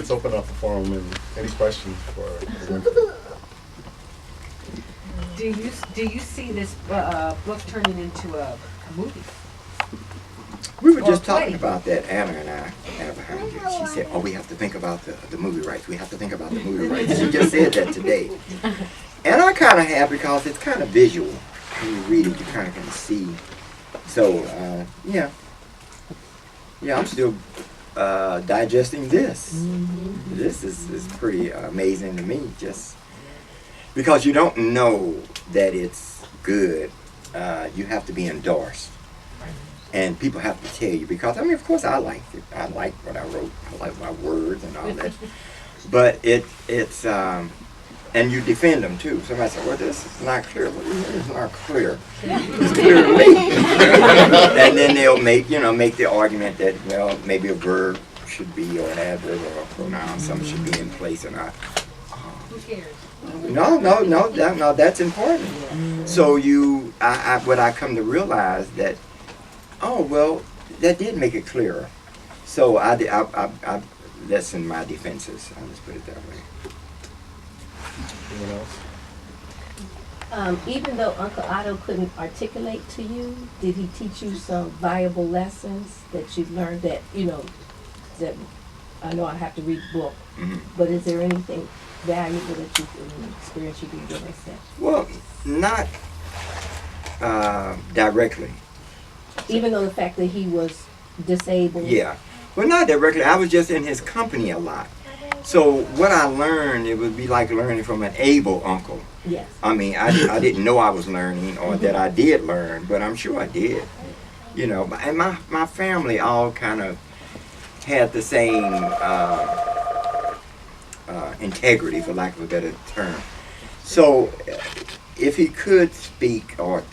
let's open up the forum and any questions for Winfred. Do you see this book turning into a movie? We were Or just play. talking about that, Anna and I, Anna behind you. She said, oh, we have to think about the movie rights. We have to think about the movie rights. She just said that today. And I kind of have, because it's kind of visual. When you read it, you kind of can see. So, yeah. Yeah, I'm still digesting this. This is pretty amazing to me, just because you don't know that it's good. You have to be endorsed. And people have to tell you, because, I mean, of course I liked it. I liked what I wrote. I liked my words and all that. But it's, and you defend them too. Somebody said, well, this is not clear. Well, it's not clear. It's clear to me. And then they'll make the argument that, well, maybe a verb should be, or an adverb, or a pronoun, something should be in place or not. Who cares? No, that's important. So what I come to realize that, oh, well, that did make it clearer. So I lessened my defenses. I'll just put it that way. Anyone else? Even though Uncle Otto couldn't articulate to you, did he teach you some valuable lessons that you've learned that, that I know I have to read the book, but is there anything valuable that you can experience you can give us that? Well, not directly. Even though the fact that he was disabled? Yeah. Well, not directly. I was just in his company a lot. So what I learned, it would be like learning from an able uncle. Yes. I mean, I didn't know I was learning, or that I did learn, but I'm sure I did. And my family all kind of had the same integrity, for lack of a better term. So if he could speak or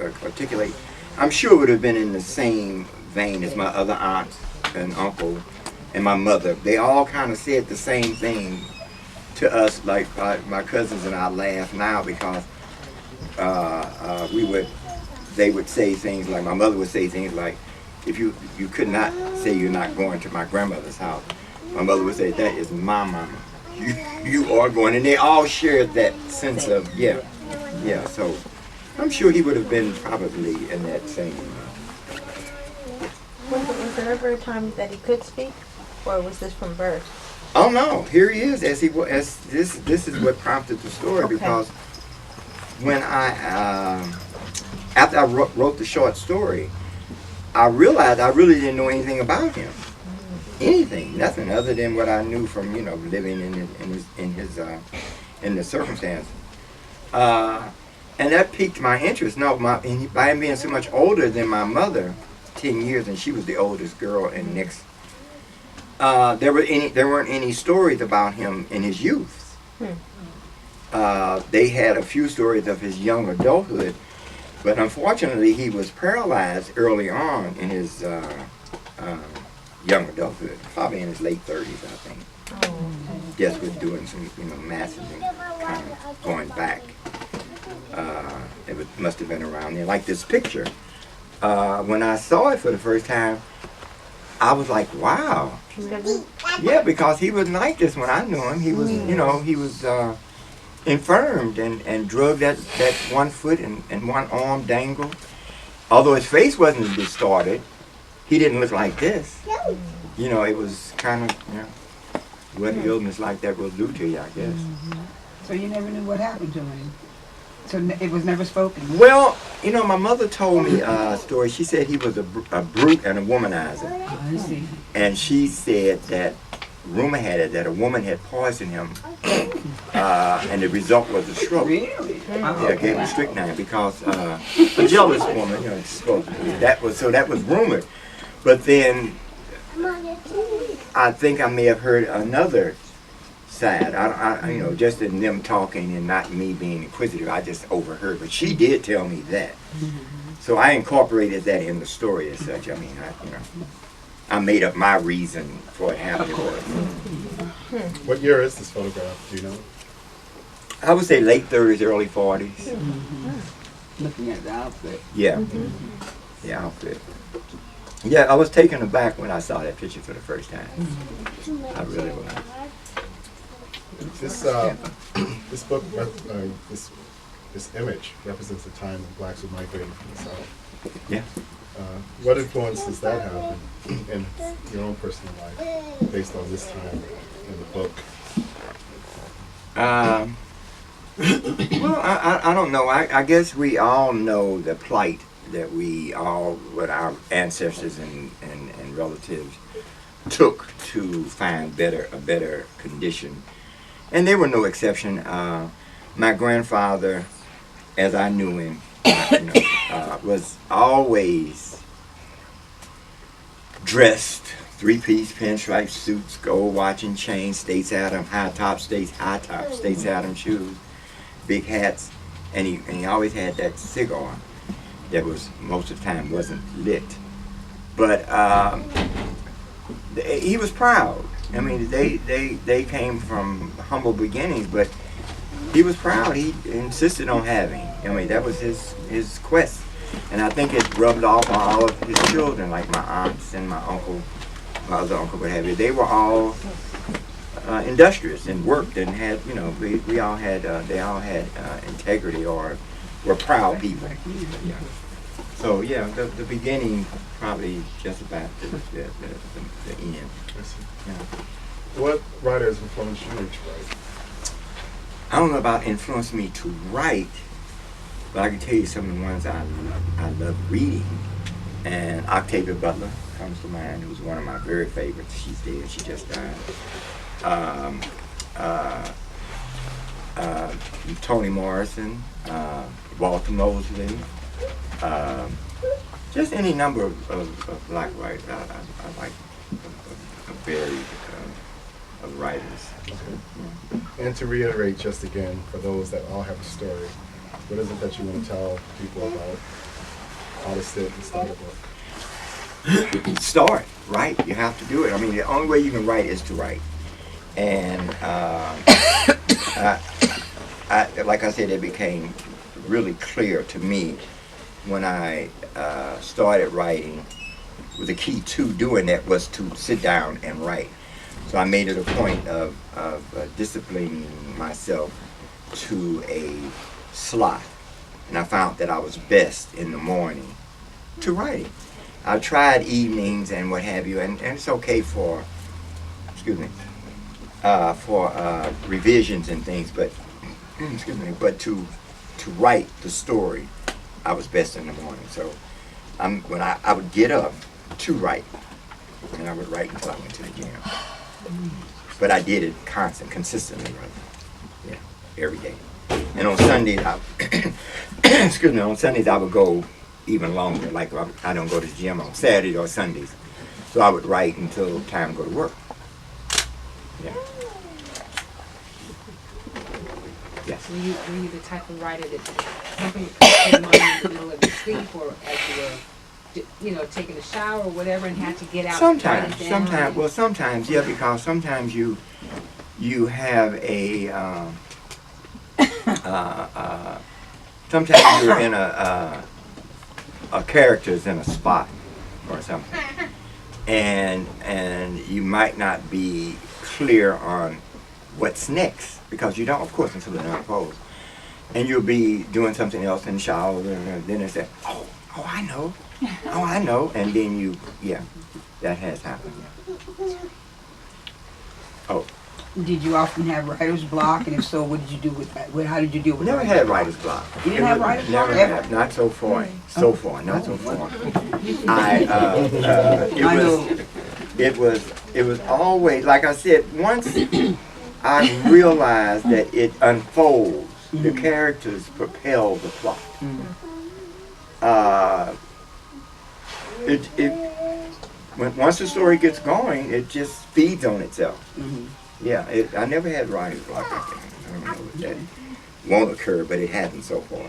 articulate, I'm sure it would have been in the same vein as my other aunts and uncle and my mother. They all kind of said the same thing to us. Like my cousins and I laugh now, because they would say things like, my mother would say things like, if you could not say you're not going to my grandmother's house, my mother would say, that is my mama. You are going. And they all shared that sense of, yeah. So I'm sure he would have been probably in that same. Was there ever a time that he could speak, or was this from birth? Oh no! Here he is. As this is what prompted the story. Okay. Because when after I wrote the short story, I realized I really didn't know anything about him. Anything, nothing other than what I knew from living in the circumstance. And that piqued my interest. No, by him being so much older than my mother, 10 years, and she was the oldest girl in Nick's. There weren't any stories about him in his youth. They had a few stories of his young adulthood, but unfortunately he was paralyzed early on in his young adulthood, probably in his late 30s, I think. Just with doing some, massive and kind of going back. It must have been around there. Like this picture, when I saw it for the first time, I was like, wow. Yeah, because he was like this when I knew him. He was, he was infirmed and drugged at that one foot and one arm dangled. Although his face wasn't distorted, he didn't look like this. It was kind of, what illness like that will do to you, I guess. So you never knew what happened to him? So it was never spoken? Well, my mother told me a story. She said he was a brute and a womanizer. I see. And she said that, rumor had it, that a woman had poisoned him, and the result was a stroke. Really? Yeah, gave him strychnine because a jealous woman, it's supposed to be. That was rumored. But then I think I may have heard another side. I just in them talking and not me being inquisitive, I just overheard. But she did tell me that. So I incorporated that in the story as such. I mean, I made up my reason for it happening. What year is this photograph? Do you know? I would say late 30s, early 40s. Looking at the outfit. Yeah. The outfit. Yeah, I was taken aback when I saw that picture for the first time. I really was. This this book, this image represents the time when blacks were migrating from the South. Yeah. What influence does that have in your own personal life, based on this time in the book? Well, I don't know. I guess we all know the plight that what our ancestors and relatives took to find a better condition. And they were no exception. My grandfather, as I knew him, was always dressed, three-piece pinstripe suits, gold watch and chain, States Adams, high top States Adams shoes, big hats, and he always had that cigar that was most of the time wasn't lit. But he was proud. I mean, they came from humble beginnings, but he was proud. He insisted on having. I mean, that was his quest. And I think it rubbed off on all of his children, like my aunts and my other uncle, what have you. They were all industrious and worked and had, they all had integrity or were proud people. Yeah. So yeah, the beginning probably just about the end. Yeah. What writers influenced you to write? I don't know about influenced me to write, but I can tell you some of the ones I love reading. And Octavia Butler comes to mind, who's one of my very favorites. She's dead, she just died. Toni Morrison, Walter Mosley, just any number of black writers. I like a varied of writers. Okay. Yeah. And to reiterate just again, for those that all have a story, what is it that you want to tell people about how to sit and start a book? Start, write. You have to do it. I mean, the only way you can write is to write. And like I said, it became really clear to me when I started writing. The key to doing that was to sit down and write. So I made it a point of disciplining myself to a slot. And I found that I was best in the morning to writing. I tried evenings and what have you, and it's okay for, revisions and things, but but to write the story, I was best in the morning. So when I would get up to write, and I would write until I went to the gym. But I did it consistently, right? Yeah, every day. And on Sundays, on Sundays I would go even longer. Like I don't go to the gym on Saturdays or Sundays, so I would write until time to go to work. Yeah. Yes. Were you the type of writer that something would come to your mind in the middle of your sleep, or as you were, taking a shower or whatever, and had to get out? Sometimes. Well, sometimes, yeah, because sometimes you have a. Sometimes you're in a character's in a spot or something, and you might not be clear on what's next because you don't, of course, until it unfolds, and you'll be doing something else in the shower, and then it's like, oh, I know, and then that has happened. Oh. Did you often have writer's block, and if so, what did you do with that? How did you deal with Never that? had writer's block. You didn't have writer's block Never ever? had, not so far. Not so far. It was always, like I said, once I realized that it unfolds, the characters propel the plot. Once the story gets going, it just feeds on itself. Yeah, I never had writer's block. I don't know if that won't occur, but it hasn't so far.